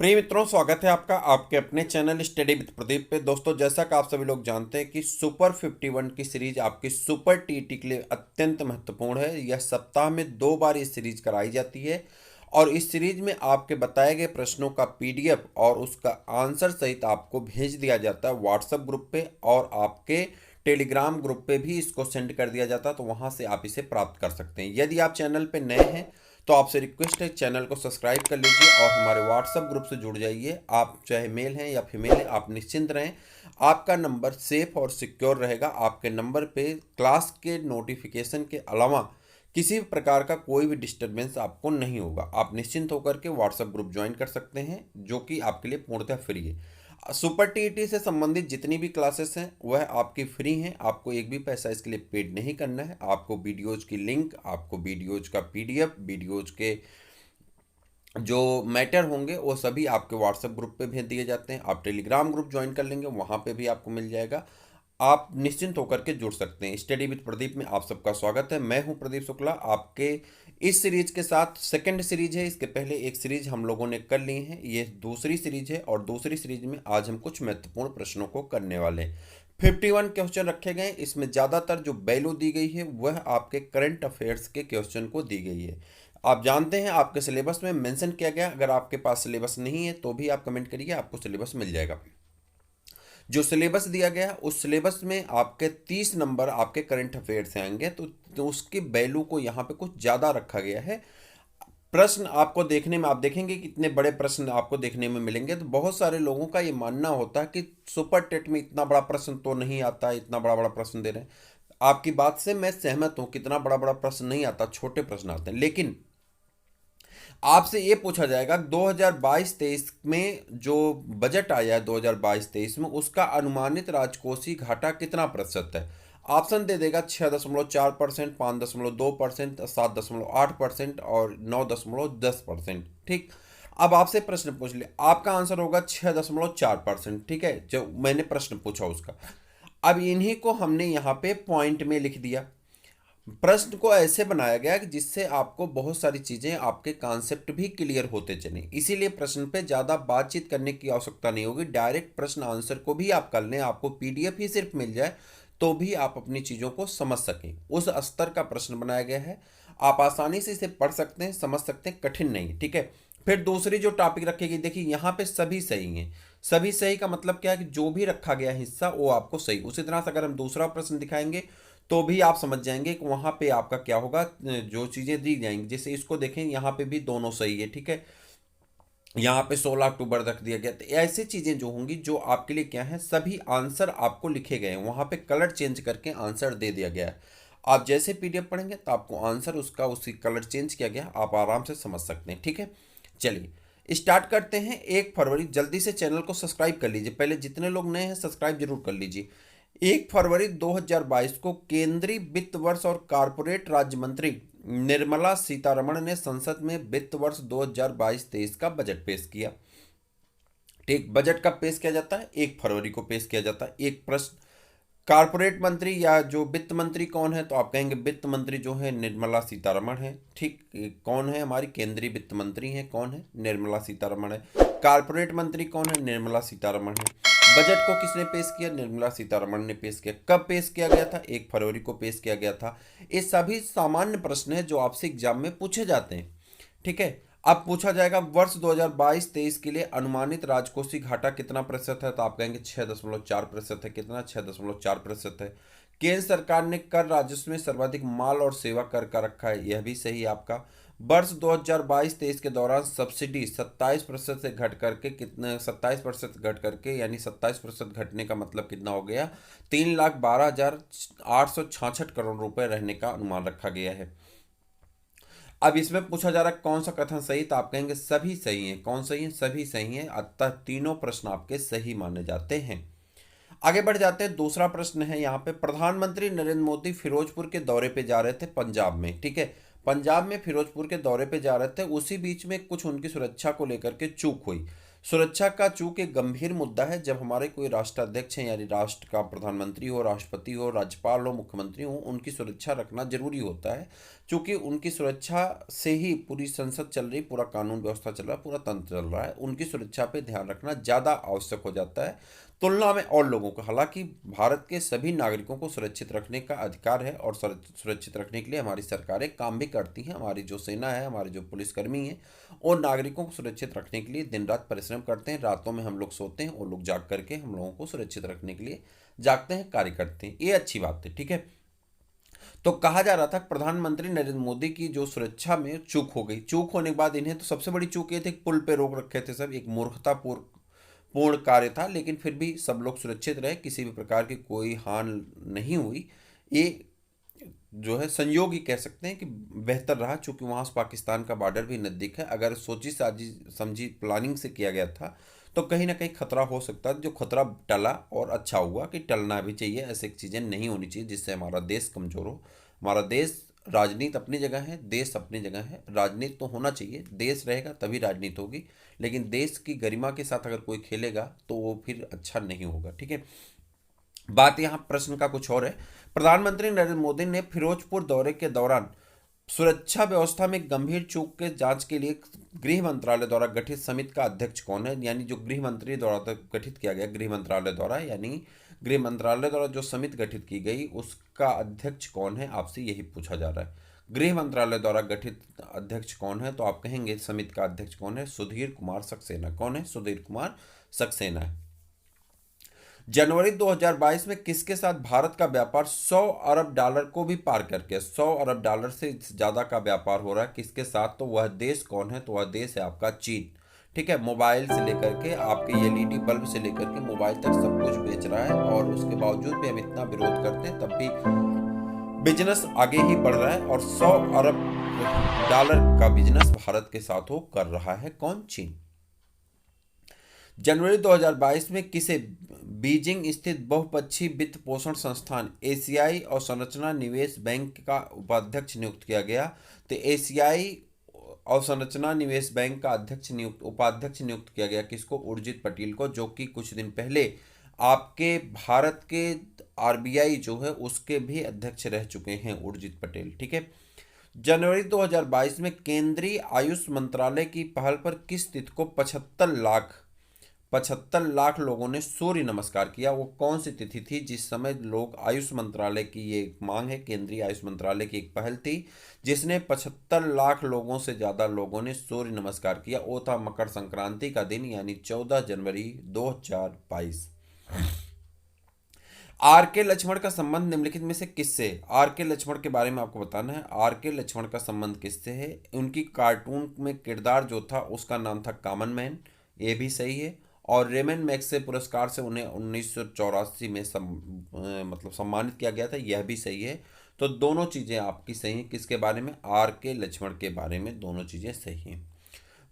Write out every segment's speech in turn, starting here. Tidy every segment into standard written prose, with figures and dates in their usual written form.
प्रिय मित्रों, स्वागत है आपका आपके अपने चैनल स्टडी विद प्रदीप पे। दोस्तों, जैसा कि आप सभी लोग जानते हैं कि सुपर 51 की सीरीज आपकी सुपर टीटी के लिए अत्यंत महत्वपूर्ण है। यह सप्ताह में 2 बार ये सीरीज कराई जाती है और इस सीरीज में आपके बताए गए प्रश्नों का पीडीएफ और उसका आंसर सहित आपको भेज दिया जाता है व्हाट्सएप ग्रुप पे, और आपके टेलीग्राम ग्रुप पे भी इसको सेंड कर दिया जाता है, तो वहाँ से आप इसे प्राप्त कर सकते हैं। यदि आप चैनल पे नए हैं तो आपसे रिक्वेस्ट है, चैनल को सब्सक्राइब कर लीजिए और हमारे व्हाट्सएप ग्रुप से जुड़ जाइए। आप चाहे मेल हैं या फीमेल हैं, आप निश्चिंत रहें, आपका नंबर सेफ और सिक्योर रहेगा। आपके नंबर पे क्लास के नोटिफिकेशन के अलावा किसी भी प्रकार का कोई भी डिस्टरबेंस आपको नहीं होगा। आप निश्चिंत होकर के व्हाट्सएप ग्रुप ज्वाइन कर सकते हैं, जो कि आपके लिए पूर्णतः फ्री है। सुपर टीईटी से संबंधित जितनी भी क्लासेस हैं वह आपकी फ्री हैं। आपको एक भी पैसा इसके लिए पेड नहीं करना है। आपको वीडियोज की लिंक, आपको वीडियोज का पीडीएफ, वीडियोज के जो मैटर होंगे वो सभी आपके व्हाट्सएप ग्रुप पे भेज दिए जाते हैं। आप टेलीग्राम ग्रुप ज्वाइन कर लेंगे, वहाँ पे भी आपको मिल जाएगा। आप निश्चिंत होकर के जुड़ सकते हैं। स्टडी विद प्रदीप में आप सबका स्वागत है। मैं हूं प्रदीप शुक्ला। आपके इस सीरीज के साथ सेकंड सीरीज है। इसके पहले एक सीरीज हम लोगों ने कर ली है, ये दूसरी सीरीज है और दूसरी सीरीज में आज हम कुछ महत्वपूर्ण प्रश्नों को करने वाले हैं। 51 क्वेश्चन रखे गए। इसमें ज़्यादातर जो वैल्यू दी गई है वह आपके करंट अफेयर्स के क्वेश्चन को दी गई है। आप जानते हैं आपके सिलेबस में मेंशन किया गया। अगर आपके पास सिलेबस नहीं है तो भी आप कमेंट करिए, आपको सिलेबस मिल जाएगा। जो सिलेबस दिया गया है उस सिलेबस में आपके 30 नंबर आपके करंट अफेयर से आएंगे, तो उसकी वैल्यू को यहाँ पे कुछ ज़्यादा रखा गया है। प्रश्न आपको देखने में, आप देखेंगे कि इतने बड़े प्रश्न आपको देखने में मिलेंगे, तो बहुत सारे लोगों का ये मानना होता है कि सुपर टेट में इतना बड़ा प्रश्न तो नहीं आता, इतना बड़ा बड़ा प्रश्न दे रहे हैं। आपकी बात से मैं सहमत हूँ, कितना बड़ा बड़ा प्रश्न नहीं आता, छोटे प्रश्न आते हैं। लेकिन आपसे ये पूछा जाएगा 2022-23 में जो बजट आया है 2022-23 में, उसका अनुमानित राजकोषीय घाटा कितना प्रतिशत है। ऑप्शन दे देगा 6.4%, 5.2%, 7.8% और 9.10%। ठीक, अब आपसे प्रश्न पूछ ले, आपका आंसर होगा 6.4%। ठीक है, जो मैंने प्रश्न पूछा उसका। अब इन्हीं को हमने यहाँ पे पॉइंट में लिख दिया। प्रश्न को ऐसे बनाया गया कि जिससे आपको बहुत सारी चीजें, आपके कॉन्सेप्ट भी क्लियर होते चले। इसीलिए प्रश्न पे ज्यादा बातचीत करने की आवश्यकता नहीं होगी। डायरेक्ट प्रश्न आंसर को भी आप कर लें, आपको पीडीएफ ही सिर्फ मिल जाए तो भी आप अपनी चीजों को समझ सकें, उस स्तर का प्रश्न बनाया गया है। आप आसानी से इसे पढ़ सकते हैं, समझ सकते हैं, कठिन नहीं। ठीक है, फिर दूसरी जो टॉपिक रखेगी, देखिए यहाँ पे सभी सही हैं। सभी सही का मतलब क्या है कि जो भी रखा गया हिस्सा वो आपको सही। उसी तरह से अगर हम दूसरा प्रश्न दिखाएंगे तो भी आप समझ जाएंगे कि वहां पे आपका क्या होगा, जो चीजें दी जाएंगी। जैसे इसको देखें, यहाँ पे भी दोनों सही है। ठीक है, यहाँ पे 16 अक्टूबर रख दिया गया। तो ऐसी चीजें जो होंगी जो आपके लिए क्या है, सभी आंसर आपको लिखे गए हैं, वहां पे कलर चेंज करके आंसर दे दिया गया है। आप जैसे पीडीएफ पढ़ेंगे तो आपको आंसर उसका उसी कलर चेंज किया गया, आप आराम से समझ सकते हैं। ठीक है, चलिए स्टार्ट करते हैं। 1 फरवरी, जल्दी से चैनल को सब्सक्राइब कर लीजिए, पहले जितने लोग नए हैं सब्सक्राइब जरूर कर लीजिए। 1 फरवरी 2022 को केंद्रीय वित्त वर्ष और कारपोरेट राज्य मंत्री निर्मला सीतारमण ने संसद में वित्त वर्ष 2022-23 का बजट पेश किया। ठीक, बजट कब पेश किया जाता है? 1 फरवरी को पेश किया जाता है। एक प्रश्न, कारपोरेट मंत्री या जो वित्त मंत्री कौन है, तो आप कहेंगे वित्त मंत्री जो है निर्मला सीतारमण है। ठीक, कौन है? हमारी केंद्रीय वित्त मंत्री है, कौन है? निर्मला सीतारमण है। कारपोरेट मंत्री कौन है? निर्मला सीतारमण है। बजट को किसने पेश किया? निर्मला सीतारमण ने पेश किया। कब पेश किया गया था? 1 फरवरी को पेश किया गया था। ये सभी सामान्य प्रश्न है जो आपसे एग्जाम में पूछे जाते हैं। ठीक है, अब पूछा जाएगा वर्ष 2022-23 के लिए अनुमानित राजकोषीय घाटा कितना प्रतिशत है, तो आप कहेंगे 6.4% है। कितना? 6.4% है। केंद्र सरकार ने कर राजस्व में सर्वाधिक माल और सेवा कर का रखा है, यह भी सही है आपका। वर्ष 2022-23 के दौरान सब्सिडी 27% से घट करके कितने, 27% घट करके, यानी 27% घटने का मतलब कितना हो गया? 3,12,866 करोड़ रुपए रहने का अनुमान रखा गया है। अब इसमें पूछा जा रहा है कौन सा कथन सही, तो आप कहेंगे सभी सही हैं। कौन सही है? सभी सही हैं, अतः तीनों प्रश्न आपके सही माने जाते हैं। आगे बढ़ जाते हैं। दूसरा प्रश्न है यहाँ पे, प्रधानमंत्री नरेंद्र मोदी फिरोजपुर के दौरे पे जा रहे थे पंजाब में। ठीक है, पंजाब में फिरोजपुर के दौरे पे जा रहे थे, उसी बीच में कुछ उनकी सुरक्षा को लेकर के चूक हुई। सुरक्षा का चूंकि गंभीर मुद्दा है। जब हमारे कोई राष्ट्राध्यक्ष हैं यानी राष्ट्र का प्रधानमंत्री हो, राष्ट्रपति हो, राज्यपाल हो, मुख्यमंत्री हो, उनकी सुरक्षा रखना जरूरी होता है। क्योंकि उनकी सुरक्षा से ही पूरी संसद चल रही, पूरा कानून व्यवस्था चल रहा है, पूरा तंत्र चल रहा है। उनकी सुरक्षा पे ध्यान रखना ज़्यादा आवश्यक हो जाता है तुलना में और लोगों को। हालांकि भारत के सभी नागरिकों को सुरक्षित रखने का अधिकार है और सुरक्षित रखने के लिए हमारी सरकारें काम भी करती हैं। हमारी जो सेना है, हमारे जो पुलिसकर्मी हैं, और नागरिकों को सुरक्षित रखने के लिए दिन रात परिश्रम करते हैं। रातों में हम लोग सोते हैं, वो लोग जाग करके हम लोगों को सुरक्षित रखने के लिए जागते हैं, कार्य करते हैं। ये अच्छी बात है, ठीक है। तो कहा जा रहा था प्रधानमंत्री नरेंद्र मोदी की जो सुरक्षा में चूक हो गई। चूक होने के बाद इन्हें तो सबसे बड़ी चूक ये थी, पुल पे रोक रखे थे सब, एक मूर्खतापूर्ण पूर्ण कार्य था, लेकिन फिर भी सब लोग सुरक्षित रहे, किसी भी प्रकार की कोई हानि नहीं हुई। ये जो है संयोग ही कह सकते हैं कि बेहतर रहा, चूंकि वहाँ से पाकिस्तान का बॉर्डर भी नज़दीक है। अगर सोची साजी समझी प्लानिंग से किया गया था तो कहीं ना कहीं खतरा हो सकता था, जो खतरा टला, और अच्छा हुआ कि टलना भी चाहिए। ऐसी चीज़ें नहीं होनी चाहिए जिससे हमारा देश कमज़ोर हो। हमारा देश, राजनीति अपनी जगह है, देश अपनी जगह है, राजनीति तो होना चाहिए, देश रहेगा तभी राजनीति होगी। लेकिन देश की गरिमा के साथ अगर कोई खेलेगा तो वो फिर अच्छा नहीं होगा, ठीक है। बात यहाँ प्रश्न का कुछ और है। प्रधानमंत्री नरेंद्र मोदी ने फिरोजपुर दौरे के दौरान सुरक्षा व्यवस्था में गंभीर चूक के जांच के लिए गृह मंत्रालय द्वारा गठित समिति का अध्यक्ष कौन है। यानी जो गृह मंत्री द्वारा गठित किया गया, गृह मंत्रालय द्वारा, यानी गृह मंत्रालय द्वारा जो समिति गठित की गई उसका अध्यक्ष कौन है, आपसे यही पूछा जा रहा है। गृह मंत्रालय द्वारा गठित अध्यक्ष कौन है, तो आप कहेंगे समिति का अध्यक्ष कौन है, सुधीर कुमार सक्सेना। कौन है? सुधीर कुमार सक्सेना है। जनवरी 2022 में किसके साथ भारत का व्यापार 100 अरब डॉलर को भी पार कर गया? 100 अरब डॉलर से ज़्यादा का व्यापार हो रहा है किसके साथ? तो वह देश कौन है? तो वह देश है आपका चीन, ठीक है। मोबाइल से लेकर के आपके एलईडी बल्ब से लेकर के मोबाइल तक सब कुछ बेच रहा है, और उसके बावजूद भी हम इतना विरोध करते हैं तब भी बिजनेस आगे ही बढ़ रहा है, और 100 अरब डॉलर का बिजनेस भारत के साथ वो कर रहा है। कौन? चीन। जनवरी 2022 में किसे बीजिंग स्थित बहुपक्षीय वित्त पोषण संस्थान एशियाई अवसंरचना निवेश बैंक का उपाध्यक्ष नियुक्त किया गया? तो एशियाई अवसंरचना निवेश बैंक का उपाध्यक्ष नियुक्त किया गया किसको? उर्जित पटेल को, जो कि कुछ दिन पहले आपके भारत के आरबीआई जो है उसके भी अध्यक्ष रह चुके हैं, उर्जित पटेल, ठीक है। जनवरी 2022 में केंद्रीय आयुष मंत्रालय की पहल पर किस तिथि को 75 लाख लोगों ने सूर्य नमस्कार किया? वो कौन सी तिथि थी जिस समय लोग, आयुष मंत्रालय की ये मांग है, केंद्रीय आयुष मंत्रालय की एक पहल थी जिसने 75 लाख लोगों से ज़्यादा लोगों ने सूर्य नमस्कार किया। वो था मकर संक्रांति का दिन, यानी 14 जनवरी 2022। आर के लक्ष्मण का संबंध निम्नलिखित में से किससे? आर के लक्ष्मण के बारे में आपको बताना है। आर के लक्ष्मण का संबंध किससे है? उनकी कार्टून में किरदार जो था उसका नाम था कॉमन मैन, ये भी सही है। और रेमन मैग्सेसे पुरस्कार से उन्हें 1984 में मतलब सम्मानित किया गया था, यह भी सही है। तो दोनों चीज़ें आपकी सही हैं। किसके बारे में? आर के लक्ष्मण के बारे में दोनों चीज़ें सही हैं।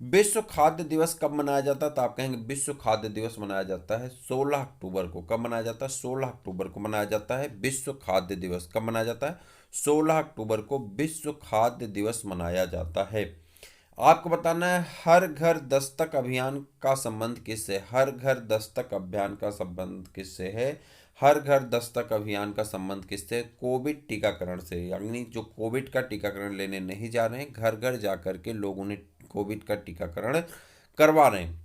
विश्व खाद्य दिवस कब मनाया जाता है? तो आप कहेंगे विश्व खाद्य दिवस मनाया जाता है 16 अक्टूबर को। कब मनाया जाता है? 16 अक्टूबर को मनाया जाता है विश्व खाद्य दिवस। कब मनाया जाता है? 16 अक्टूबर को विश्व खाद्य दिवस मनाया जाता है। आपको बताना है हर घर दस्तक अभियान का संबंध किससे? हर घर दस्तक अभियान का संबंध किससे है? हर घर दस्तक अभियान का संबंध किससे? कोविड टीकाकरण से। यानी जो कोविड का टीकाकरण लेने नहीं जा रहे हैं, घर घर जा कर के लोग उन्हें कोविड का टीकाकरण करवा रहे हैं,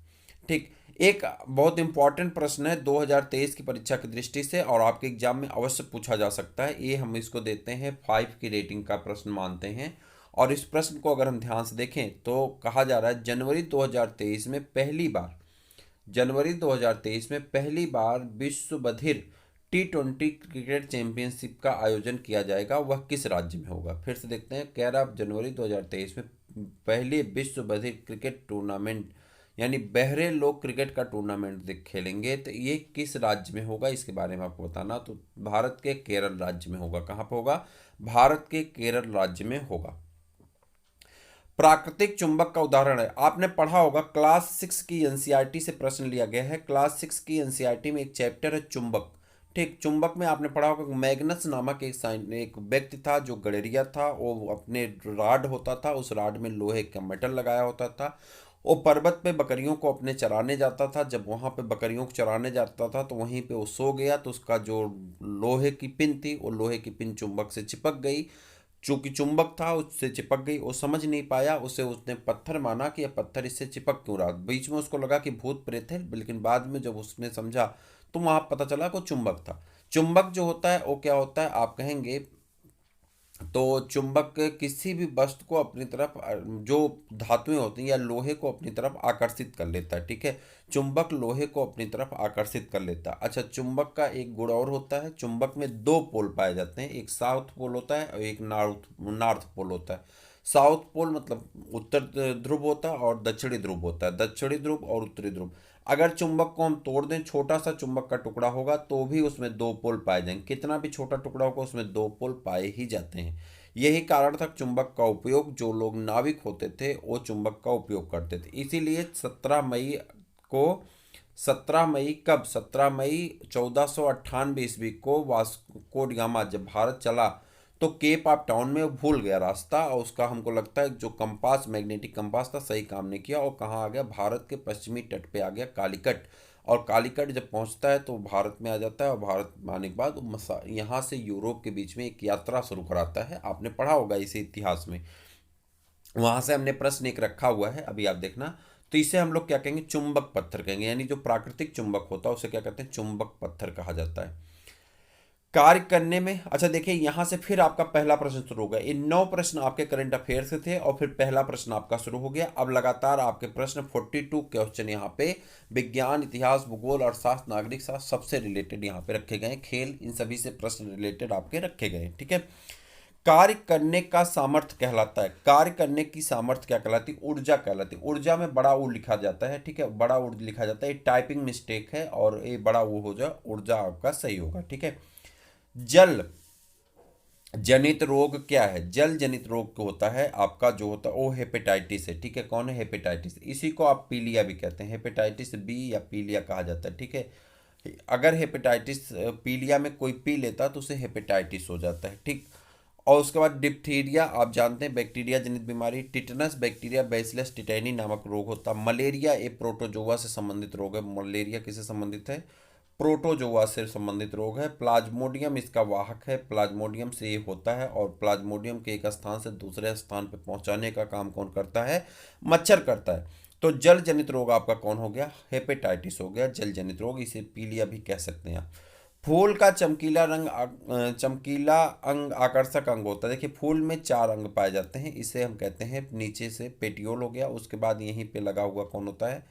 ठीक। एक बहुत इंपॉर्टेंट प्रश्न है 2023 की परीक्षा की दृष्टि से, और आपके एग्जाम में अवश्य पूछा जा सकता है। ये हम इसको देते हैं 5 की रेटिंग का प्रश्न मानते हैं। और इस प्रश्न को अगर हम ध्यान से देखें तो कहा जा रहा है जनवरी 2023 में पहली बार विश्व बधिर T20 क्रिकेट चैंपियनशिप का आयोजन किया जाएगा। वह किस राज्य में होगा? फिर से देखते हैं। कह रहा जनवरी 2023 में पहले विश्व बधिर क्रिकेट टूर्नामेंट, यानी बहरे लोग क्रिकेट का टूर्नामेंट खेलेंगे, तो ये किस राज्य में होगा इसके बारे में आपको बताना। तो भारत के केरल राज्य में होगा। कहाँ पर होगा? भारत के केरल राज्य में होगा। प्राकृतिक चुंबक का उदाहरण है, आपने पढ़ा होगा क्लास 6 की एनसीईआरटी से प्रश्न लिया गया है। क्लास 6 की एनसीईआरटी में एक चैप्टर है चुंबक, ठीक। चुंबक में आपने पढ़ा होगा मैग्नस नामक एक व्यक्ति था जो गडेरिया था। वो अपने राड होता था, उस राड में लोहे का मेटल लगाया होता था। वो पर्वत पे बकरियों को अपने चराने जाता था। जब वहाँ पे बकरियों को चराने जाता था तो वहीं पे वो सो गया, तो उसका जो लोहे की पिन थी वो लोहे की पिन चुंबक से चिपक गई। चूंकि चुंबक था उससे चिपक गई, वो समझ नहीं पाया, उसे उसने पत्थर माना कि यह पत्थर इससे चिपक क्यों रहा। बीच में उसको लगा कि भूत प्रेत है, लेकिन बाद में जब उसने समझा तो वहां पता चला कि वो चुंबक था। चुंबक जो होता है वो क्या होता है आप कहेंगे, तो चुंबक किसी भी वस्तु को अपनी तरफ जो धातुएं होती हैं या लोहे को अपनी तरफ आकर्षित कर लेता है। ठीक है, चुंबक लोहे को अपनी तरफ आकर्षित कर लेता है। अच्छा, चुंबक का एक गुण और होता है, चुंबक में दो पोल पाए जाते हैं, एक साउथ पोल होता है और एक नॉर्थ पोल होता है। साउथ पोल मतलब उत्तर ध्रुव होता है और दक्षिणी ध्रुव होता है, दक्षिणी ध्रुव और उत्तरी ध्रुव। अगर चुंबक को हम तोड़ दें, छोटा सा चुंबक का टुकड़ा होगा तो भी उसमें दो पोल पाए जाएंगे, कितना भी छोटा टुकड़ा होगा उसमें दो पोल पाए ही जाते हैं। यही कारण था चुंबक का उपयोग, जो लोग नाविक होते थे वो चुंबक का उपयोग करते थे। इसीलिए 17 मई को 17 मई कब 17 मई 1498 ईस्वी को वास्को डी गामा जब भारत चला तो केप ऑफ टाउन में वो भूल गया रास्ता, और उसका हमको लगता है जो कंपास, मैग्नेटिक कंपास था, सही काम नहीं किया और कहाँ आ गया, भारत के पश्चिमी तट पे आ गया कालीकट। और कालीकट जब पहुंचता है तो भारत में आ जाता है, और भारत में आने के बाद यहाँ से यूरोप के बीच में एक यात्रा शुरू कराता है। आपने पढ़ा होगा इसे इतिहास में, वहां से हमने प्रश्न एक रखा हुआ है, अभी आप देखना। तो इसे हम लोग क्या कहेंगे, चुंबक पत्थर कहेंगे, यानी जो प्राकृतिक चुंबक होता है उसे क्या कहते हैं, चुंबक पत्थर कहा जाता है। कार्य करने में, अच्छा देखिए यहां से फिर आपका पहला प्रश्न शुरू हो गया। ये 9 प्रश्न आपके करंट अफेयर से थे और फिर पहला प्रश्न आपका शुरू हो गया। अब लगातार आपके प्रश्न 42 क्वेश्चन यहाँ पे विज्ञान, इतिहास, भूगोल, अर्थशास्त्र, नागरिक शास्त्र सबसे रिलेटेड यहाँ पे रखे गए, खेल, इन सभी से प्रश्न रिलेटेड आपके रखे गए। ठीक है, कार्य करने का सामर्थ्य कहलाता है, कार्य करने की सामर्थ्य क्या कहलाती है, ऊर्जा कहलाती है। ऊर्जा में बड़ा ऊ लिखा जाता है। ठीक है, बड़ा ऊ लिखा जाता है, ये टाइपिंग मिस्टेक है और ये बड़ा ऊ हो जाए, ऊर्जा आपका सही होगा। ठीक है, जल जनित रोग क्या है, जल जनित रोग को होता है आपका जो होता है वो हेपेटाइटिस है। ठीक है, कौन है, हेपेटाइटिस, इसी को आप पीलिया भी कहते हैं, हेपेटाइटिस बी या पीलिया कहा जाता है। ठीक है, अगर हेपेटाइटिस पीलिया में कोई पी लेता तो उसे हेपेटाइटिस हो जाता है। ठीक, और उसके बाद डिप्थीरिया आप जानते हैं बैक्टीरिया जनित बीमारी, टिटनस बैक्टीरिया बैसिलस टिटैनी नामक रोग होता है। मलेरिया एक प्रोटोजोआ से संबंधित रोग है, मलेरिया किससे संबंधित है, प्रोटोजोआ से संबंधित रोग है। प्लाज्मोडियम इसका वाहक है, प्लाज्मोडियम से ये होता है, और प्लाज्मोडियम के एक स्थान से दूसरे स्थान पर पहुंचाने का काम कौन करता है, मच्छर करता है। तो जल जनित रोग आपका कौन हो गया, हेपेटाइटिस हो गया जल जनित रोग, इसे पीलिया भी कह सकते हैं आप। फूल का चमकीला रंग चमकीला अंग आकर्षक अंग होता है। देखिए फूल में 4 अंग पाए जाते हैं, इसे हम कहते हैं, नीचे से पेटियोल हो गया, उसके बाद यहीं पे लगा हुआ कौन होता है,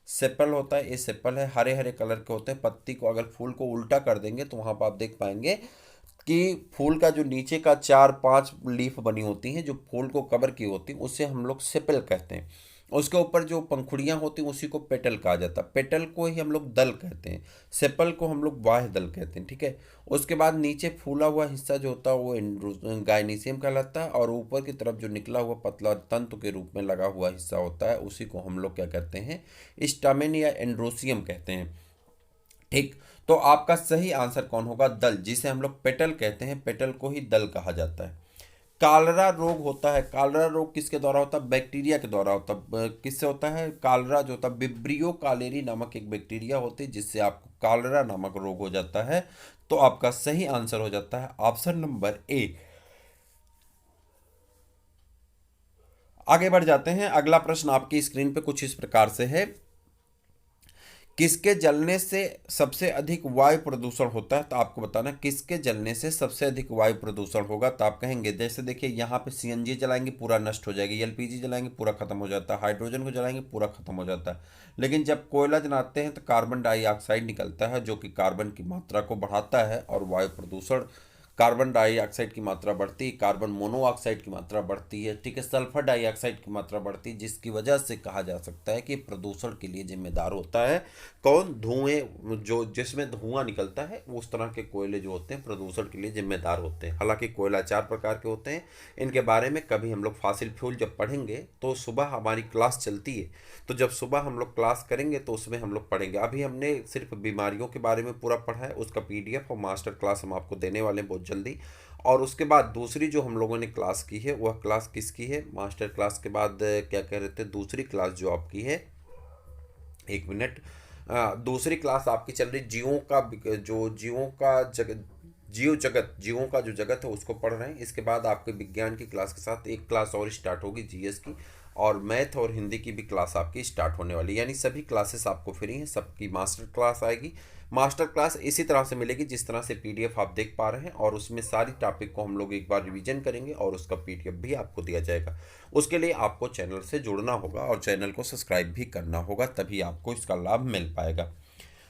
सेपल होता है। ये सेपल है, हरे हरे कलर के होते हैं। पत्ती को अगर फूल को उल्टा कर देंगे तो वहां पर आप देख पाएंगे कि फूल का जो नीचे का 4-5 लीफ बनी होती हैं जो फूल को कवर की होती हैं उसे हम लोग सेपल कहते हैं। उसके ऊपर जो पंखुड़ियां होती हैं उसी को पेटल कहा जाता है, पेटल को ही हम लोग दल कहते हैं, सेपल को हम लोग बाह्य दल कहते हैं। ठीक है, उसके बाद नीचे फूला हुआ हिस्सा जो होता है वो गायनीसियम कहलाता है, और ऊपर की तरफ जो निकला हुआ पतला तंतु के रूप में लगा हुआ हिस्सा होता है उसी को हम लोग क्या कहते हैं, स्टामेन या एंड्रोसियम कहते हैं। ठीक, तो आपका सही आंसर कौन होगा, दल, जिसे हम लोग पेटल कहते हैं, पेटल को ही दल कहा जाता है। कालरा रोग होता है, कालरा रोग किसके द्वारा होता है, बैक्टीरिया के द्वारा होता है। किससे होता है, कालरा जो होता है विब्रियो कालेरी नामक एक बैक्टीरिया होती है जिससे आपको कालरा नामक रोग हो जाता है। तो आपका सही आंसर हो जाता है ऑप्शन नंबर ए। आगे बढ़ जाते हैं, अगला प्रश्न आपकी स्क्रीन पे कुछ इस प्रकार से है, किसके जलने से सबसे अधिक वायु प्रदूषण होता है, तो आपको बताना किसके जलने से सबसे अधिक वायु प्रदूषण होगा। तो आप कहेंगे जैसे देखिए यहाँ पे सीएनजी जलाएंगे पूरा नष्ट हो जाएगी, एलपीजी जलाएंगे पूरा खत्म हो जाता है, हाइड्रोजन को जलाएंगे पूरा खत्म हो जाता है। लेकिन जब कोयला जलाते हैं तो कार्बन डाइऑक्साइड निकलता है जो कि कार्बन की मात्रा को बढ़ाता है और वायु प्रदूषण, कार्बन डाइऑक्साइड की मात्रा बढ़ती है, कार्बन मोनोऑक्साइड की मात्रा बढ़ती है। ठीक है, सल्फर डाइऑक्साइड की मात्रा बढ़ती है, जिसकी वजह से कहा जा सकता है कि प्रदूषण के लिए जिम्मेदार होता है कौन, धुएं, जो जिसमें धुआं निकलता है उस तरह के कोयले जो होते हैं प्रदूषण के लिए जिम्मेदार होते हैं। हालांकि कोयला 4 प्रकार के होते हैं, इनके बारे में कभी हम लोग फॉसिल फ्यूल जब पढ़ेंगे तो सुबह हमारी क्लास चलती है, तो जब सुबह हम लोग क्लास करेंगे तो उसमें हम लोग पढ़ेंगे। अभी हमने सिर्फ बीमारियों के बारे में पूरा पढ़ा है, उसका पीडीएफ और मास्टर क्लास हम आपको देने वाले हैं बहुत जल्दी। और उसके बाद दूसरी जो हम लोगों ने क्लास की है वह क्लास किसकी है, मास्टर क्लास के बाद क्या कह रहे थे, दूसरी क्लास जो आपकी है, एक मिनट, दूसरी क्लास आपकी चल रही जीवों का, जो जीवों का जगत, जीव जगत, जीवों का जो जगत है उसको पढ़ रहे हैं। इसके बाद आपके विज्ञान की क्लास के साथ एक क्लास और स्टार्ट होगी जीएस की, और मैथ और हिंदी की भी क्लास आपकी स्टार्ट होने वाली है। यानी सभी क्लासेस आपको फ्री हैं, सबकी मास्टर क्लास आएगी। मास्टर क्लास इसी तरह से मिलेगी जिस तरह से पीडीएफ आप देख पा रहे हैं, और उसमें सारी टॉपिक को हम लोग एक बार रिवीजन करेंगे और उसका पीडीएफ भी आपको दिया जाएगा। उसके लिए आपको चैनल से जुड़ना होगा और चैनल को सब्सक्राइब भी करना होगा, तभी आपको इसका लाभ मिल पाएगा।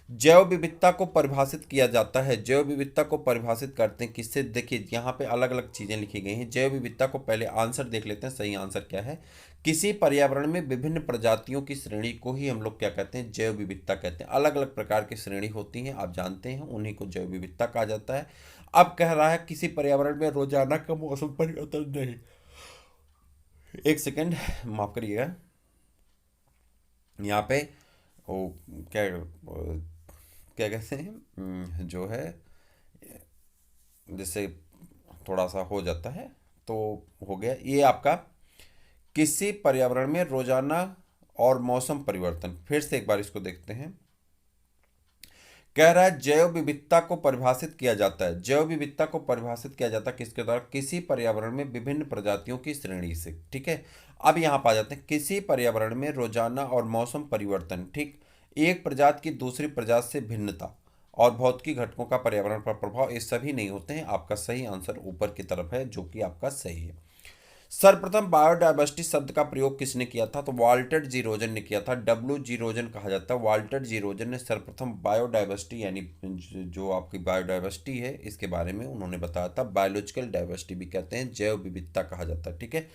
जैव विविधता को परिभाषित किया जाता है, जैव विविधता को परिभाषित करते हैं किससे, देखिए यहाँ पे अलग अलग चीज़ें लिखी गई हैं। जैव विविधता को पहले आंसर देख लेते हैं, सही आंसर क्या है। किसी पर्यावरण में विभिन्न प्रजातियों की श्रेणी को ही हम लोग क्या कहते हैं, जैव विविधता कहते हैं। अलग अलग प्रकार की श्रेणी होती हैं, आप जानते हैं, उन्हीं को जैव विविधता कहा जाता है। अब कह रहा है किसी पर्यावरण में रोजाना का मौसम परिवर्तन नहीं, एक सेकेंड माफ करिएगा, यहाँ पे वो क्या क्या कहते हैं, जो है जैसे थोड़ा सा हो जाता है, तो हो गया ये आपका, किसी पर्यावरण में रोजाना और मौसम परिवर्तन। फिर से एक बार इसको देखते हैं। कह रहा है जैव विविधता को परिभाषित किया जाता है, जैव विविधता को परिभाषित किया जाता है किसके द्वारा, किसी पर्यावरण में विभिन्न प्रजातियों की श्रेणी से। ठीक है, अब यहाँ पा जाते हैं किसी पर्यावरण में रोजाना और मौसम परिवर्तन, ठीक, एक प्रजाति की दूसरी प्रजाति से भिन्नता और भौतिकी घटकों का पर्यावरण पर प्रभाव, ये सभी नहीं होते हैं। आपका सही आंसर ऊपर की तरफ है, जो कि आपका सही है। सर्वप्रथम बायोडायवर्सिटी शब्द का प्रयोग किसने किया था, तो वाल्टर जी रोजन ने किया था। डब्ल्यू जी रोजन कहा जाता है। वाल्टर जी रोजन ने सर्वप्रथम बायोडायवर्सिटी यानी जो आपकी बायोडायवर्सिटी है इसके बारे में उन्होंने बताया था। बायोलॉजिकल डाइवर्सिटी भी कहते हैं, जैव विविधता कहा जाता है। ठीक है,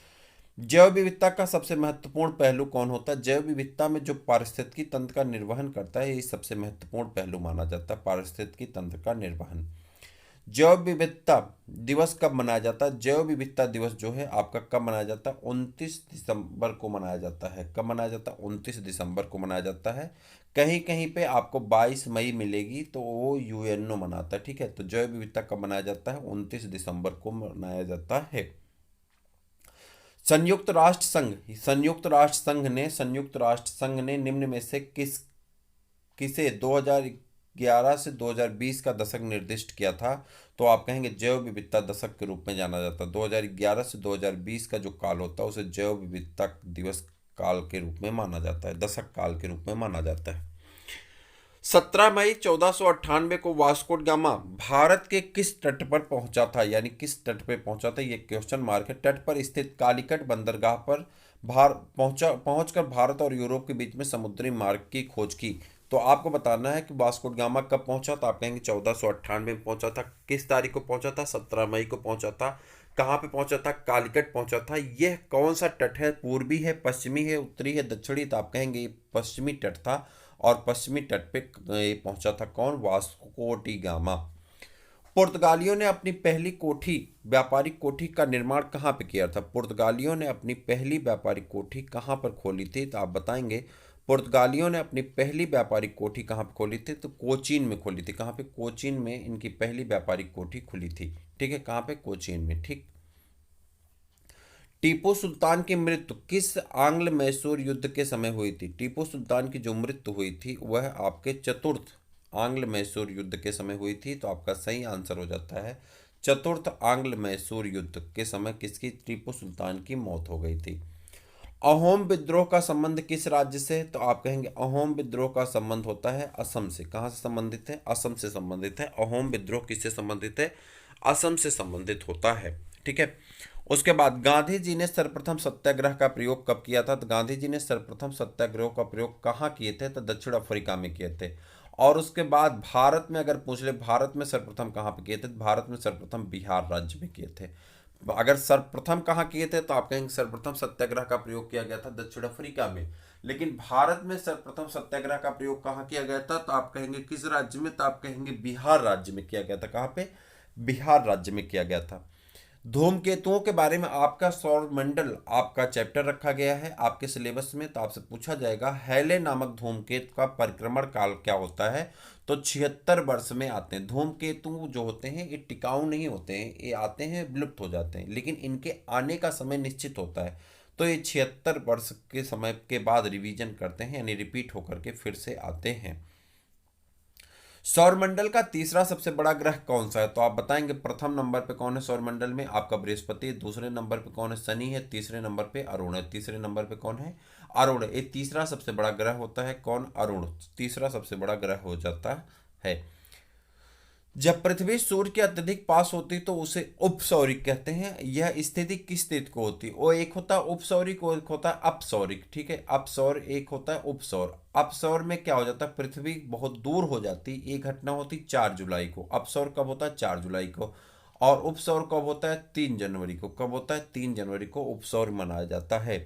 जैव विविधता का सबसे महत्वपूर्ण पहलू कौन होता है, जैव विविधता में जो पारिस्थितिकी तंत्र का निर्वहन करता है, ये सबसे महत्वपूर्ण पहलू माना जाता है, पारिस्थितिकी तंत्र का निर्वहन। जैव विविधता दिवस कब मनाया जाता है, जैव विविधता दिवस जो है आपका कब मनाया जाता है, 29 दिसंबर को मनाया जाता है। कब मनाया जाता है, 29 दिसंबर को मनाया जाता है। कहीं कहीं पे आपको 22 मई मिलेगी, तो वो यूएनओ मनाता है। ठीक है, तो जैव विविधता कब मनाया जाता है, 29 दिसंबर को मनाया जाता है। संयुक्त राष्ट्र संघ ने निम्न में से किसे 2011 से 2020 का दशक निर्दिष्ट किया था, तो आप कहेंगे जैव विविधता दशक के रूप में जाना जाता है। 2011 से 2020 का जो काल होता है उसे जैव विविधता दिवस काल के रूप में माना जाता है, दशक काल के रूप में माना जाता है। 17 मई 1498 को वास्को ड गामा भारत के किस तट पर पहुंचा था, यानी किस तट पर पहुंचा था, ये क्वेश्चन मार्क है। तट पर स्थित कालीकट बंदरगाह पर पहुंचकर भारत और यूरोप के बीच में समुद्री मार्ग की खोज की। तो आपको बताना है कि वास्को ड गामा कब पहुंचा, तो आप कहेंगे 1498 में पहुंचा था। किस तारीख को पहुंचा था, 17 मई को पहुंचा था। कहाँ पे पहुंचा था, कालीकट पहुंचा था। यह कौन सा तट है, पूर्वी है, पश्चिमी है, उत्तरी है, दक्षिणी, तो आप कहेंगे ये पश्चिमी तट था, और पश्चिमी तट पे पहुंचा था कौन, वास्को डी गामा। पुर्तगालियों ने अपनी पहली कोठी, व्यापारिक कोठी का निर्माण कहाँ पे किया था, पुर्तगालियों ने अपनी पहली व्यापारिक कोठी कहाँ पर खोली थी, तो आप बताएंगे पुर्तगालियों ने अपनी पहली व्यापारिक कोठी कहाँ पे खोली थी, तो कोचीन में खोली थी। कहाँ पे, कोचीन में इनकी पहली व्यापारिक कोठी खुली थी। ठीक है, कहाँ पे, कोचीन में। ठीक, टीपू सुल्तान की मृत्यु किस आंग्ल मैसूर युद्ध के समय हुई थी, टीपू सुल्तान की जो मृत्यु हुई थी वह आपके चतुर्थ आंग्ल मैसूर युद्ध के समय हुई थी। तो आपका सही आंसर हो जाता है चतुर्थ आंग्ल मैसूर युद्ध के समय किसकी, टीपू सुल्तान की मौत हो गई थी। अहोम विद्रोह का संबंध किस राज्य से है, तो आप कहेंगे अहोम विद्रोह का संबंध होता है असम से। कहाँ से संबंधित है, असम से संबंधित है। अहोम विद्रोह किससे संबंधित है, असम से संबंधित होता है। ठीक है, उसके बाद गांधी जी ने सर्वप्रथम सत्याग्रह का प्रयोग कब किया था, तो गांधी जी ने सर्वप्रथम सत्याग्रह का प्रयोग कहाँ किए थे, तो दक्षिण अफ्रीका में किए थे। और उसके बाद भारत में अगर पूछ ले, भारत में सर्वप्रथम कहाँ पे किए थे, भारत में सर्वप्रथम बिहार राज्य में किए थे। अगर सर्वप्रथम कहाँ किए थे, तो आप कहेंगे सर्वप्रथम सत्याग्रह का प्रयोग किया गया था दक्षिण अफ्रीका में। लेकिन भारत में सर्वप्रथम सत्याग्रह का प्रयोग कहाँ किया गया था, तो आप कहेंगे किस राज्य में, तो आप कहेंगे बिहार राज्य में किया गया था। कहाँ पे, बिहार राज्य में किया गया था। धूमकेतुओं के बारे में आपका सौरमंडल आपका चैप्टर रखा गया है आपके सिलेबस में, तो आपसे पूछा जाएगा हैले नामक धूमकेतु का परिक्रमण काल क्या होता है। तो 76 वर्ष में आते हैं। धूमकेतु जो होते हैं ये टिकाऊ नहीं होते हैं, ये आते हैं विलुप्त हो जाते हैं, लेकिन इनके आने का समय निश्चित होता है। तो ये 76 वर्ष के समय के बाद रिवीजन करते हैं, यानी रिपीट होकर के फिर से आते हैं। सौरमंडल का तीसरा सबसे बड़ा ग्रह कौन सा है, तो आप बताएंगे। प्रथम नंबर पे कौन है सौरमंडल में, आपका बृहस्पति। दूसरे नंबर पे कौन है, शनि है। तीसरे नंबर पे अरुण है। तीसरे नंबर पे कौन है, अरुण। ये तीसरा सबसे बड़ा ग्रह होता है कौन, अरुण। तीसरा सबसे बड़ा ग्रह हो जाता है। जब पृथ्वी सूर्य के अत्यधिक पास होती तो उसे उपसौरिक कहते हैं। यह स्थिति किस स्थिति को होती है, वो एक होता है उपसौरिक और एक होता है अपसौरिक। ठीक है, अपसौर एक होता है उपसौर। अपसौर में क्या हो जाता है, पृथ्वी बहुत दूर हो जाती। ये घटना होती 4 जुलाई को। अपसौर कब होता है, 4 जुलाई को। और उपसौर कब होता है, 3 जनवरी को। कब होता है, 3 जनवरी को उपसौर मनाया जाता है।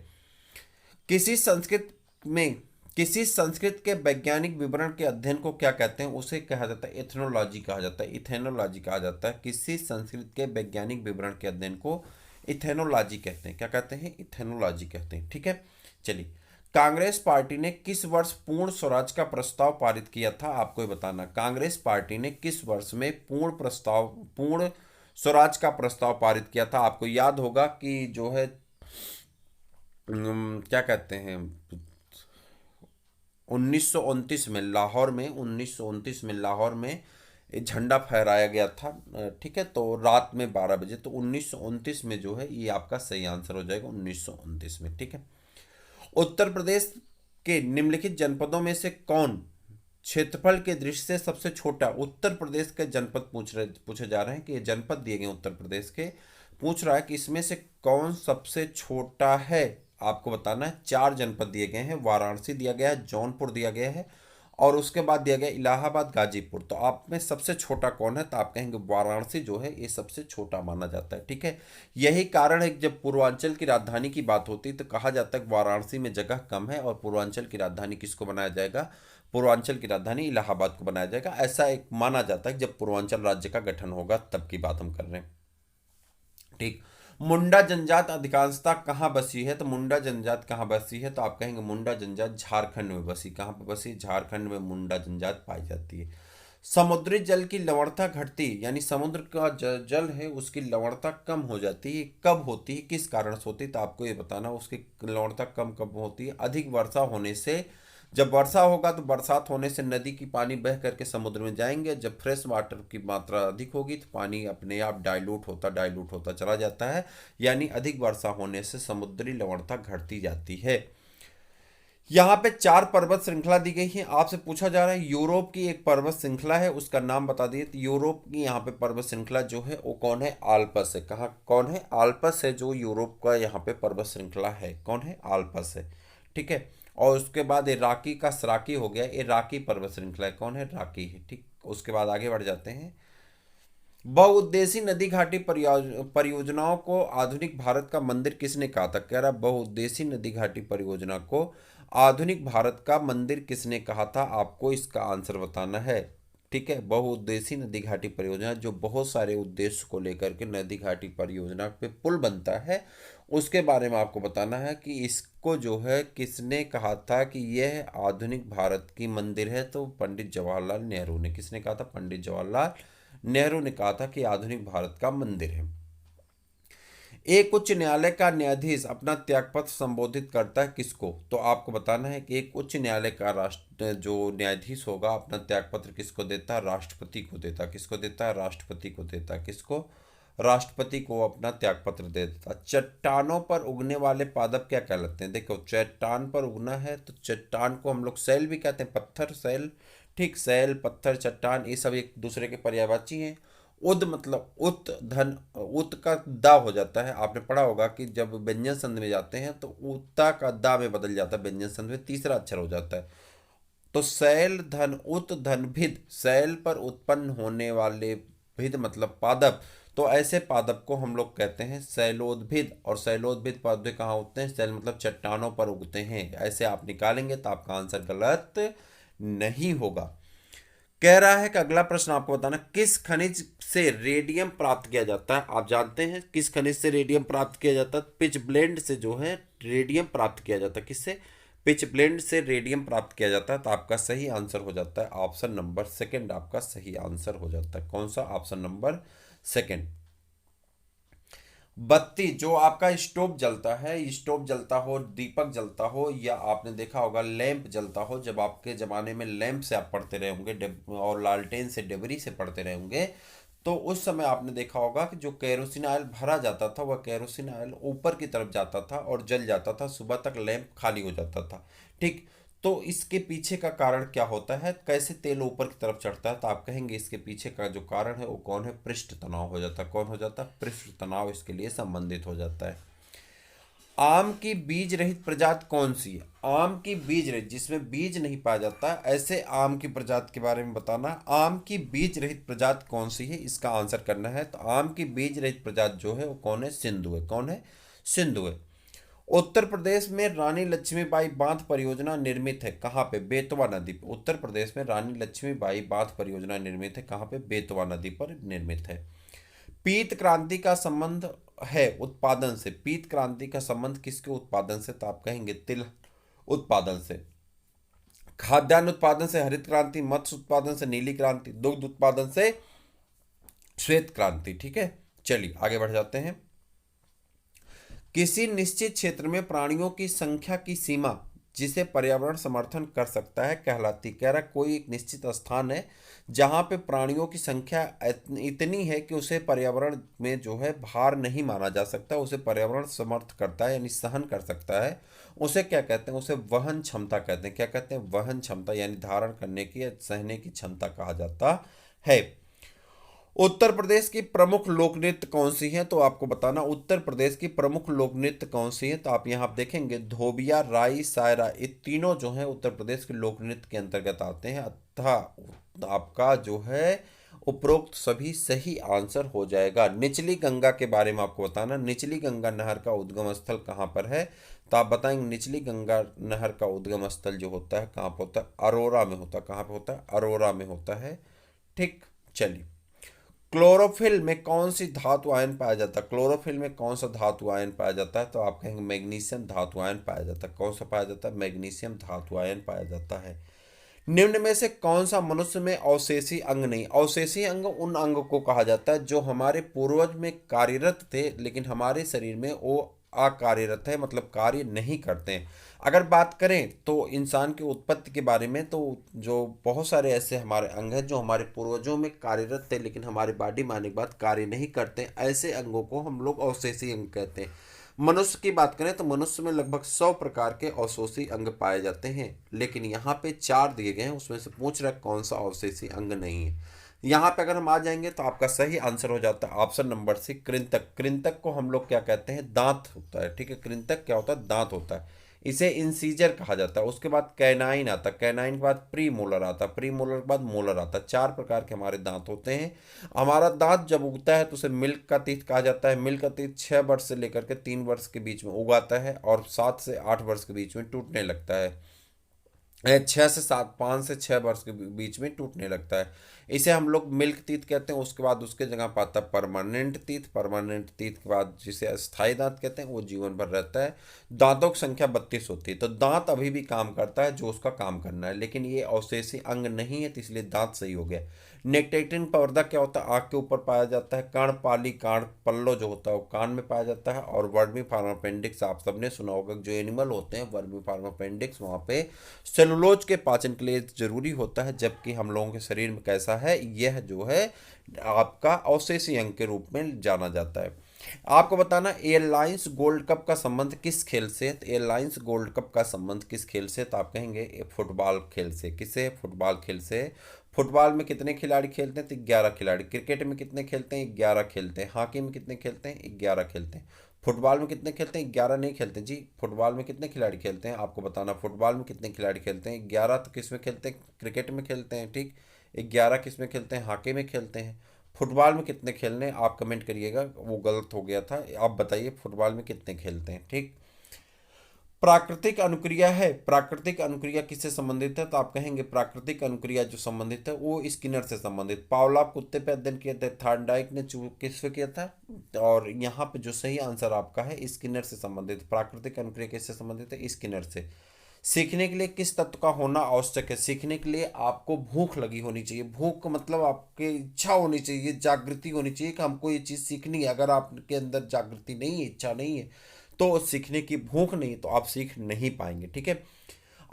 किसी संस्कृत में किसी संस्कृत के वैज्ञानिक विवरण के अध्ययन को क्या कहते हैं, उसे कहा जाता है इथेनोलॉजी कहा जाता है। इथेनोलॉजी कहा जाता है। किसी संस्कृत के वैज्ञानिक विवरण के अध्ययन को इथेनोलॉजी कहते हैं। क्या कहते हैं, इथेनोलॉजी कहते हैं। ठीक है, चलिए। कांग्रेस पार्टी ने किस वर्ष पूर्ण स्वराज का प्रस्ताव पारित किया था, आपको ये बताना। कांग्रेस पार्टी ने किस वर्ष में पूर्ण स्वराज का प्रस्ताव पारित किया था। आपको याद होगा कि जो है क्या कहते हैं, 1929 में लाहौर में 1929 में लाहौर में ये झंडा फहराया गया था। ठीक है, तो रात में 12 बजे। तो 1929 में जो है ये आपका सही आंसर हो जाएगा, 1929 में। ठीक है। उत्तर प्रदेश के निम्नलिखित जनपदों में से कौन क्षेत्रफल के दृष्टि से सबसे छोटा, उत्तर प्रदेश के जनपद पूछे जा रहे हैं कि ये जनपद दिए गए उत्तर प्रदेश के, पूछ रहा है कि इसमें से कौन सबसे छोटा है। आपको बताना है। 4 जनपद दिए गए हैं। वाराणसी दिया गया है, जौनपुर दिया गया है, और उसके बाद दिया गया इलाहाबाद, गाजीपुर। तो आप में सबसे छोटा कौन है, तो आप कहेंगे वाराणसी जो है ये सबसे छोटा माना जाता है। ठीक है, यही कारण है कि जब पूर्वांचल की राजधानी की बात होती है तो कहा जाता है कि वाराणसी में जगह कम है और पूर्वांचल की राजधानी किसको बनाया जाएगा, पूर्वांचल की राजधानी इलाहाबाद को बनाया जाएगा। ऐसा एक माना जाता है जब पूर्वांचल राज्य का गठन होगा, तब की बात हम कर रहे हैं। ठीक। मुंडा जनजात अधिकांशतः कहाँ बसी है, तो मुंडा जनजात कहाँ बसी है, तो आप कहेंगे मुंडा जनजात झारखंड में बसी। कहाँ पे बसी, झारखंड में मुंडा जनजात पाई जाती है। समुद्री जल की लवणता घटती, यानी समुद्र का जल है उसकी लवणता कम हो जाती है, कब होती है, किस कारण से होती है, तो आपको ये बताना उसकी लवणता कम कब होती है। अधिक वर्षा होने से। जब वर्षा होगा तो बरसात होने से नदी की पानी बह करके समुद्र में जाएंगे। जब फ्रेश वाटर की मात्रा अधिक होगी तो पानी अपने आप डाइल्यूट होता चला जाता है, यानी अधिक वर्षा होने से समुद्री लवणता घटती जाती है। यहाँ पे 4 पर्वत श्रृंखला दी गई है। आपसे पूछा जा रहा है यूरोप की एक पर्वत श्रृंखला है, उसका नाम बता दिए। तो यूरोप की यहाँ पे पर्वत श्रृंखला जो है वो कौन है, आल्पस है। कहाँ कौन है, आल्पस है जो यूरोप का यहाँ पे पर्वत श्रृंखला है। कौन है, आल्पस है। ठीक है, और उसके बाद ये राकी का सराकी हो गया, ये राकी पर्वत श्रृंखला है। कौन है, राकी है। ठीक, उसके बाद आगे बढ़ जाते हैं। बहुउद्देशीय नदी घाटी परियोजनाओं को आधुनिक भारत का मंदिर किसने कहा था, कह रहा बहुउद्देशीय नदी घाटी परियोजना को आधुनिक भारत का मंदिर किसने कहा था, आपको इसका आंसर बताना है। ठीक है, बहुउद्देशीय नदी घाटी परियोजना जो बहुत सारे उद्देश्य को लेकर के नदी घाटी परियोजना पे पुल बनता है, उसके बारे में आपको बताना है कि इसको जो है किसने कहा था कि यह आधुनिक भारत की मंदिर है। तो पंडित जवाहरलाल नेहरू ने, किसने कहा था, पंडित जवाहरलाल नेहरू ने कहा था कि आधुनिक भारत का मंदिर है। एक उच्च न्यायालय का न्यायाधीश अपना त्यागपत्र संबोधित करता है किसको, तो आपको बताना है कि एक उच्च न्यायालय का राष्ट्र जो न्यायाधीश होगा अपना त्यागपत्र किसको देता है, राष्ट्रपति को देता है। किसको देता है, राष्ट्रपति को देता है। किसको, राष्ट्रपति को अपना त्यागपत्र दे देता है। चट्टानों पर उगने वाले पादप क्या कहलाते हैं, देखो चट्टान पर उगना है तो चट्टान को हम लोग सैल भी कहते हैं, पत्थर सैल। ठीक, सैल पत्थर चट्टान ये सब एक दूसरे के पर्यायवाची हैं। उद मतलब उत धन, उत का दा हो जाता है। आपने पढ़ा होगा कि जब व्यंजन संधि में जाते हैं तो उता का दा में बदल जाता है, व्यंजन संधि में तीसरा अक्षर हो जाता है। तो शैल धन उत धन भिद, शैल पर उत्पन्न होने वाले, भिद मतलब पादप, तो ऐसे पादप को हम लोग कहते हैं शैलोद्भिद। और शैलोद्भिद पौधे कहाँ उगते हैं, शैल मतलब चट्टानों पर उगते हैं। ऐसे आप निकालेंगे तो आपका आंसर गलत नहीं होगा। कह रहा है कि अगला प्रश्न आपको बताना, किस खनिज से रेडियम प्राप्त किया जाता है। आप जानते हैं किस खनिज से रेडियम प्राप्त किया जाता है। पिच ब्लेंड से जो है रेडियम प्राप्त किया जाता है। किससे? पिच ब्लेंड से रेडियम प्राप्त किया जाता है। तो आपका सही आंसर हो जाता है ऑप्शन नंबर सेकंड, आपका सही आंसर हो जाता है। कौन सा? Option number second. बत्ती, जो आपका स्टोव जलता है, स्टोव जलता हो, दीपक जलता हो, या आपने देखा होगा लैंप जलता हो, जब आपके ज़माने में लैंप से आप पढ़ते रहे होंगे और लालटेन से, डेबरी से पढ़ते रहे होंगे, तो उस समय आपने देखा होगा कि जो केरोसिन ऑयल भरा जाता था वह केरोसिन ऑयल ऊपर की तरफ जाता था और जल जाता था, सुबह तक लैंप खाली हो जाता था। ठीक। तो इसके पीछे का कारण क्या होता है, कैसे तेल ऊपर की तरफ चढ़ता है? तो आप कहेंगे इसके पीछे का जो कारण है वो कौन है? पृष्ठ तनाव हो जाता है। कौन हो जाता है? पृष्ठ तनाव इसके लिए संबंधित हो जाता है। आम की बीज रहित प्रजाति कौन सी है? आम की बीज रहित, जिसमें बीज नहीं पाया जाता, ऐसे आम की प्रजाति के बारे में बताना। आम की बीज रहित प्रजाति कौन सी है, इसका आंसर करना है। तो आम की बीज रहित प्रजाति जो है वो कौन है? सिंधु है। कौन है? सिंधु है। उत्तर प्रदेश में रानी लक्ष्मीबाई बांध परियोजना निर्मित है कहाँ पे? बेतवा नदी पर। उत्तर प्रदेश में रानी लक्ष्मीबाई बांध परियोजना निर्मित है कहाँ पे? बेतवा नदी पर निर्मित है। पीत क्रांति का संबंध है उत्पादन से। पीत क्रांति का संबंध किसके उत्पादन से? तो आप कहेंगे तिल उत्पादन से। खाद्यान्न उत्पादन से हरित क्रांति, मत्स्य उत्पादन से नीली क्रांति, दुग्ध उत्पादन से श्वेत क्रांति। ठीक है, चलिए आगे बढ़ जाते हैं। किसी निश्चित क्षेत्र में प्राणियों की संख्या की सीमा जिसे पर्यावरण समर्थन कर सकता है कहलाती। कह रहा कोई एक निश्चित स्थान है जहां पे प्राणियों की संख्या इतनी है कि उसे पर्यावरण में जो है भार नहीं माना जा सकता, उसे पर्यावरण समर्थ करता है यानी सहन कर सकता है। उसे क्या कहते हैं? उसे वहन क्षमता कहते हैं। क्या कहते हैं? वहन क्षमता, यानी धारण करने की या सहने की क्षमता कहा जाता है। उत्तर प्रदेश की प्रमुख लोक नृत्य कौन सी है? तो आपको बताना उत्तर प्रदेश की प्रमुख लोक नृत्य कौन सी है। तो आप यहाँ देखेंगे धोबिया, राई, सायरा, ये तीनों जो है उत्तर प्रदेश के लोक नृत्य के अंतर्गत आते हैं। अतः आपका जो है उपरोक्त सभी सही आंसर हो जाएगा। निचली गंगा के बारे में आपको बताना, निचली गंगा नहर का उद्गम स्थल कहाँ पर है? तो आप बताएंगे निचली गंगा नहर का उद्गम स्थल जो होता है कहाँ पर होता है? अरोरा में होता है। कहाँ पे होता है? अरोरा में होता है। ठीक, चलिए। क्लोरोफिल में कौन सी धातु आयन पाया जाता है? क्लोरोफिल में कौन सा धातु आयन पाया जाता है? तो आप कहेंगे मैग्नीशियम धातु आयन पाया जाता है। कौन सा पाया जाता है? मैग्नीशियम धातु आयन पाया जाता है। निम्न में से कौन सा मनुष्य में अवशेषी अंग नहीं? अवशेषी अंग उन अंग को कहा जाता है जो हमारे पूर्वज में कार्यरत थे लेकिन हमारे शरीर में वो अकार्यरत है, मतलब कार्य नहीं करते हैं। अगर बात करें तो इंसान की उत्पत्ति के बारे में, तो जो बहुत सारे ऐसे हमारे अंग हैं जो हमारे पूर्वजों में कार्यरत थे लेकिन हमारे बॉडी में आने के बाद कार्य नहीं करते, ऐसे अंगों को हम लोग अवशेषी अंग कहते हैं। मनुष्य की बात करें तो मनुष्य में लगभग 100 प्रकार के अवशेषी अंग पाए जाते हैं, लेकिन यहाँ पे 4 दिए गए हैं, उसमें से पूछ रहा है कौन सा अवशेषी अंग नहीं है। यहाँ पे अगर हम आ जाएंगे तो आपका सही आंसर हो जाता है ऑप्शन नंबर सी, कृंतक। कृंतक को हम लोग क्या कहते हैं? दांत होता है। ठीक है, कृंतक क्या होता है? दांत होता है। इसे इंसीजर कहा जाता है। उसके बाद कैनाइन आता है, कैनाइन के बाद प्री मोलर आता है, प्री मोलर के बाद मोलर आता है। 4 प्रकार के हमारे दांत होते हैं। हमारा दांत जब उगता है तो उसे मिल्क का टीथ कहा जाता है। मिल्क का टीथ 6 वर्ष से लेकर के 3 वर्ष के बीच में उगाता है और 7 से 8 वर्ष के बीच में टूटने लगता है। 6 से 7, 5 से 6 वर्ष के बीच में टूटने लगता है। इसे हम लोग मिल्क टीथ कहते हैं। उसके बाद उसके जगह पर आता है परमानेंट टीथ। परमानेंट टीथ के बाद जिसे अस्थायी दांत कहते हैं वो जीवन भर रहता है। दांतों की संख्या 32 होती है। तो दांत अभी भी काम करता है जो उसका काम करना है, लेकिन ये अवशेषी अंग नहीं है, तो इसलिए दांत सही हो गया। नेक्टेटिन पर्दा क्या होता है? आँख के ऊपर पाया जाता है। कर्णपाली कान पल्लो जो होता है वो कान में पाया जाता है। और वर्मी फार्म अपेंडिक्स आप सबने सुना होगा, जो एनिमल होते हैं वर्मी फार्म अपेंडिक्स, वहाँ पे सेलुलोज के पाचन के लिए जरूरी होता है, जबकि हम लोगों के शरीर में कैसा है? यह जो है आपका अवशेषी अंग के रूप में जाना जाता है। आपको बताना एयरलाइंस गोल्ड कप का संबंध किस खेल से है? तो एयरलाइंस गोल्ड कप का संबंध किस खेल से? तो आप कहेंगे फुटबॉल खेल से। किससे? फुटबॉल खेल से। फुटबॉल में कितने खिलाड़ी खेलते हैं? तो 11 खिलाड़ी। क्रिकेट में कितने खेलते हैं? 11 खेलते हैं। हॉकी में कितने खेलते हैं? 11 खेलते हैं। फुटबॉल में कितने खेलते हैं? 11 नहीं खेलते जी। फुटबॉल में कितने खिलाड़ी खेलते हैं? आपको बताना फुटबॉल में कितने खिलाड़ी खेलते हैं? 11 तो किस में खेलते हैं? क्रिकेट में खेलते हैं। ठीक, 11 किस में खेलते हैं? हॉकी में खेलते हैं। फुटबॉल में कितने खेलने? आप कमेंट करिएगा, वो गलत हो गया था। आप बताइए फुटबॉल में कितने खेलते हैं। ठीक, प्राकृतिक अनुक्रिया है। प्राकृतिक अनुक्रिया किससे संबंधित है? तो आप कहेंगे प्राकृतिक अनुक्रिया जो संबंधित है वो स्किनर से संबंधित। पावलॉव कुत्ते पे अध्ययन किया था, थॉर्नडाइक ने किस पे किया था? और यहाँ पे जो सही आंसर आपका है स्किनर से संबंधित। प्राकृतिक अनुक्रिया किससे संबंधित है? स्किनर से। सीखने के लिए किस तत्व का होना आवश्यक है? सीखने के लिए आपको भूख लगी होनी चाहिए। भूख का मतलब आपकी इच्छा होनी चाहिए, जागृति होनी चाहिए कि हमको ये चीज़ सीखनी है। अगर आपके अंदर जागृति नहीं है, इच्छा नहीं है, तो सीखने की भूख नहीं है, तो आप सीख नहीं पाएंगे। ठीक है।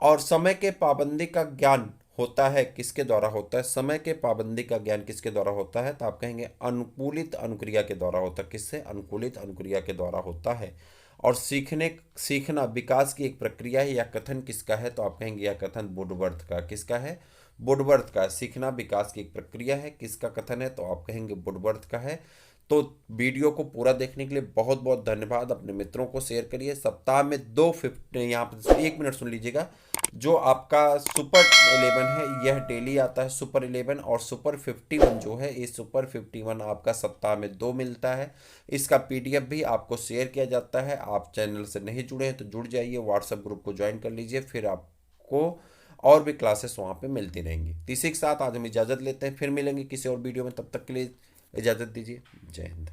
और समय के पाबंदी का ज्ञान होता है किसके द्वारा होता है? समय के पाबंदी का ज्ञान किसके द्वारा होता है? तो आप कहेंगे अनुकूलित अनुक्रिया के द्वारा होता है। किससे? अनुकूलित अनुक्रिया के द्वारा होता है। और सीखना विकास की एक प्रक्रिया है, या कथन किसका है? तो आप कहेंगे यह कथन वुडवर्थ का। किसका है? वुडवर्थ का। सीखना विकास की एक प्रक्रिया है, किसका कथन है? तो आप कहेंगे वुडवर्थ का है। तो वीडियो को पूरा देखने के लिए बहुत बहुत धन्यवाद। अपने मित्रों को शेयर करिए। सप्ताह में 250, यहाँ पर 1 मिनट सुन लीजिएगा। जो आपका सुपर 11 है यह डेली आता है, सुपर 11। और सुपर 51 जो है, ये सुपर 51 आपका सप्ताह में 2 मिलता है। इसका पीडीएफ भी आपको शेयर किया जाता है। आप चैनल से नहीं जुड़े हैं तो जुड़ जाइए, व्हाट्सएप ग्रुप को ज्वाइन कर लीजिए, फिर आपको और भी क्लासेस वहाँ पे मिलती रहेंगी। तो इसी के साथ आज हम इजाज़त लेते हैं, फिर मिलेंगे किसी और वीडियो में। तब तक के लिए इजाज़त दीजिए। जय हिंद।